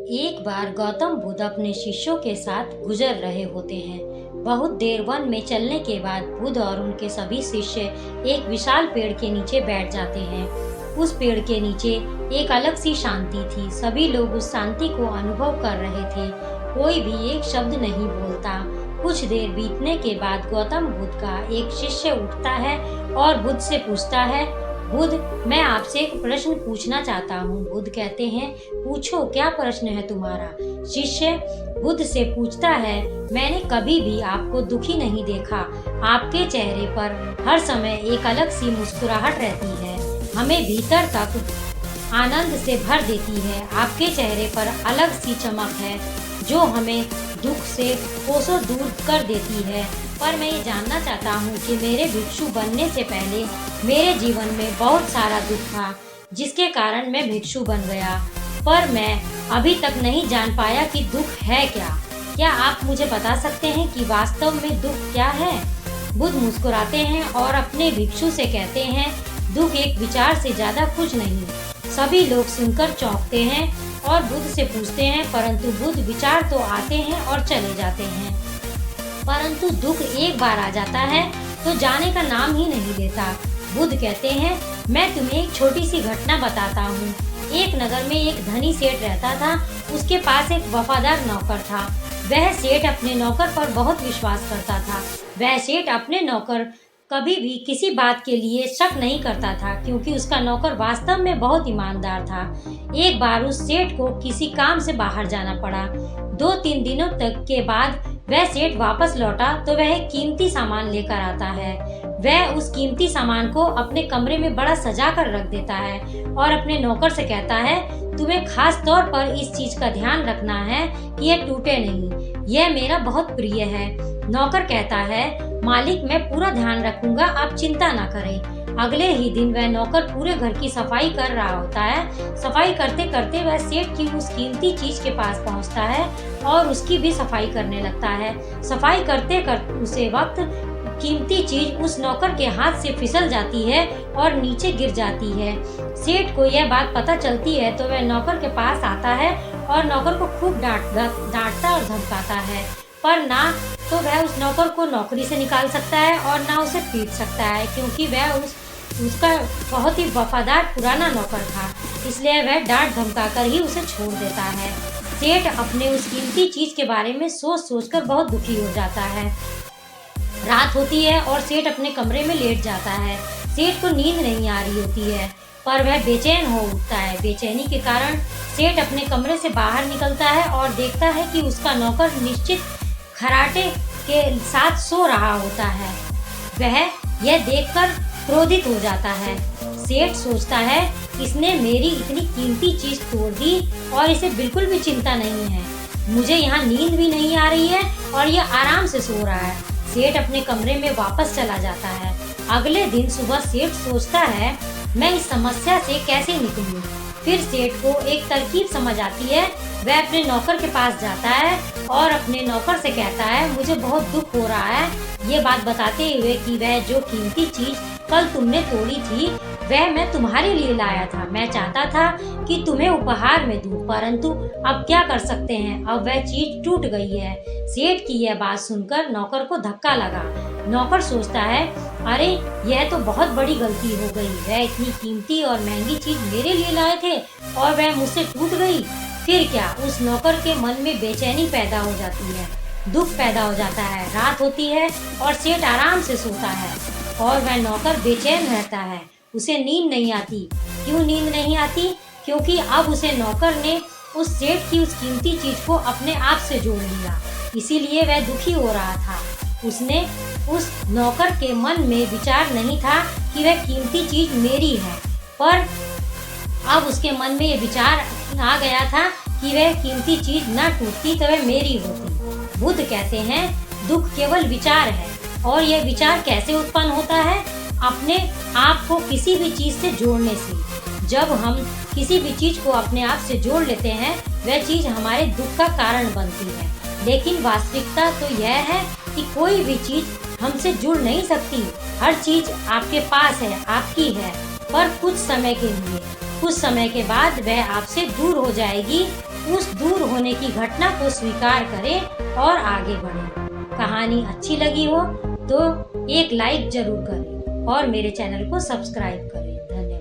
एक बार गौतम बुद्ध अपने शिष्यों के साथ गुजर रहे होते हैं। बहुत देर वन में चलने के बाद बुद्ध और उनके सभी शिष्य एक विशाल पेड़ के नीचे बैठ जाते हैं। उस पेड़ के नीचे एक अलग सी शांति थी। सभी लोग उस शांति को अनुभव कर रहे थे। कोई भी एक शब्द नहीं बोलता। कुछ देर बीतने के बाद गौतम बुद्ध का एक शिष्य उठता है और बुद्ध से पूछता है, बुद्ध, मैं आपसे एक प्रश्न पूछना चाहता हूँ। बुद्ध कहते हैं, पूछो, क्या प्रश्न है तुम्हारा? शिष्य बुद्ध से पूछता है, मैंने कभी भी आपको दुखी नहीं देखा। आपके चेहरे पर हर समय एक अलग सी मुस्कुराहट रहती है, हमें भीतर तक आनंद से भर देती है। आपके चेहरे पर अलग सी चमक है जो हमें दुख से कोसों दूर कर देती है। पर मैं ये जानना चाहता हूँ कि मेरे भिक्षु बनने से पहले मेरे जीवन में बहुत सारा दुख था, जिसके कारण मैं भिक्षु बन गया। पर मैं अभी तक नहीं जान पाया कि दुख है क्या। क्या आप मुझे बता सकते हैं कि वास्तव में दुख क्या है? बुद्ध मुस्कुराते हैं और अपने भिक्षु से कहते हैं, दुख एक विचार से ज्यादा कुछ नहीं। सभी लोग सुनकर चौंकते हैं और बुद्ध से पूछते हैं, परंतु बुद्ध, विचार तो आते हैं और चले जाते हैं, परंतु दुख एक बार आ जाता है तो जाने का नाम ही नहीं लेता। बुद्ध कहते हैं, मैं तुम्हें एक छोटी सी घटना बताता हूँ। एक नगर में एक धनी सेठ रहता था। उसके पास एक वफादार नौकर था। वह सेठ अपने नौकर पर बहुत विश्वास करता था। वह सेठ अपने नौकर कभी भी किसी बात के लिए शक नहीं करता था, क्योंकि उसका नौकर वास्तव में बहुत ईमानदार था। एक बार उस सेठ को किसी काम से बाहर जाना पड़ा। 2-3 दिनों तक के बाद वह सेठ वापस लौटा तो वह एक कीमती सामान लेकर आता है। वह उस कीमती सामान को अपने कमरे में बड़ा सजा कर रख देता है और अपने नौकर से कहता है, तुम्हें खास तौर पर इस चीज का ध्यान रखना है कि यह टूटे नहीं, यह मेरा बहुत प्रिय है। नौकर कहता है, मालिक, मैं पूरा ध्यान रखूंगा, आप चिंता ना करें। अगले ही दिन वह नौकर पूरे घर की सफाई कर रहा होता है। सफाई करते करते वह सेठ की उस कीमती चीज के पास पहुंचता है और उसकी भी सफाई करने लगता है। सफाई करते करते उसे वक्त कीमती चीज उस नौकर के हाथ से फिसल जाती है और नीचे गिर जाती है। सेठ को यह बात पता चलती है तो वह नौकर के पास आता है और नौकर को खूब डांटता और धमकाता है, पर ना तो वह उस नौकर को नौकरी से निकाल सकता है और ना उसे पीट सकता है, क्योंकि वह उसका बहुत ही वफादार पुराना नौकर था। इसलिए वह डांट धमका कर ही उसे छोड़ देता है। सेठ अपने उस कीमती चीज के बारे में सोच सोचकर बहुत दुखी हो जाता है। रात होती है और सेठ अपने कमरे में लेट जाता है। सेठ को नींद नहीं आ रही होती है, पर वह बेचैन हो उठता है। बेचैनी के कारण सेठ अपने कमरे से बाहर निकलता है और देखता है कि उसका नौकर निश्चित खराटे के साथ सो रहा होता है। वह यह देखकर क्रोधित हो जाता है। सेठ सोचता है, इसने मेरी इतनी कीमती चीज तोड़ दी और इसे बिल्कुल भी चिंता नहीं है। मुझे यहाँ नींद भी नहीं आ रही है और यह आराम से सो रहा है। सेठ अपने कमरे में वापस चला जाता है। अगले दिन सुबह सेठ सोचता है, मैं इस समस्या से कैसे निकलूं। फिर सेठ को एक तरकीब समझ आती है। वह अपने नौकर के पास जाता है और अपने नौकर से कहता है, मुझे बहुत दुख हो रहा है, ये बात बताते हुए कि वह जो कीमती चीज कल तुमने तोड़ी थी वह मैं तुम्हारे लिए लाया था। मैं चाहता था कि तुम्हें उपहार में दूं, परंतु अब क्या कर सकते हैं, अब वह चीज टूट गई है। सेठ की यह बात सुनकर नौकर को धक्का लगा। नौकर सोचता है, अरे यह तो बहुत बड़ी गलती हो गई। वह इतनी कीमती और महंगी चीज मेरे लिए लाए थे और वह मुझसे टूट गई। फिर क्या? उस नौकर के मन में बेचैनी पैदा हो जाती है, दुख पैदा हो जाता है। रात होती है और सेठ आराम से सोता है और वह नौकर बेचैन रहता है। उसे नींद नहीं आती। क्यों नींद नहीं आती? क्योंकि अब उसे नौकर ने उस सेठ की उस कीमती चीज को अपने आप से जोड़ लिया, इसीलिए वह दुखी हो रहा था। उसने उस नौकर के मन में विचार नहीं था कि वह कीमती चीज मेरी है, पर अब उसके मन में ये विचार आ गया था कि वह कीमती चीज न टूटती तो वह मेरी होती। बुद्ध कहते हैं, दुख केवल विचार है। और यह विचार कैसे उत्पन्न होता है? अपने आप को किसी भी चीज से जोड़ने से। जब हम किसी भी चीज को अपने आप से जोड़ लेते हैं, वह चीज हमारे दुख का कारण बनती है। लेकिन वास्तविकता तो यह है कि कोई भी चीज हमसे जुड़ नहीं सकती। हर चीज आपके पास है, आपकी है, पर कुछ समय के लिए। कुछ समय के बाद वह आपसे दूर हो जाएगी। उस दूर होने की घटना को स्वीकार करें और आगे बढ़ें। कहानी अच्छी लगी हो तो एक लाइक जरूर करें और मेरे चैनल को सब्सक्राइब करें। धन्यवाद।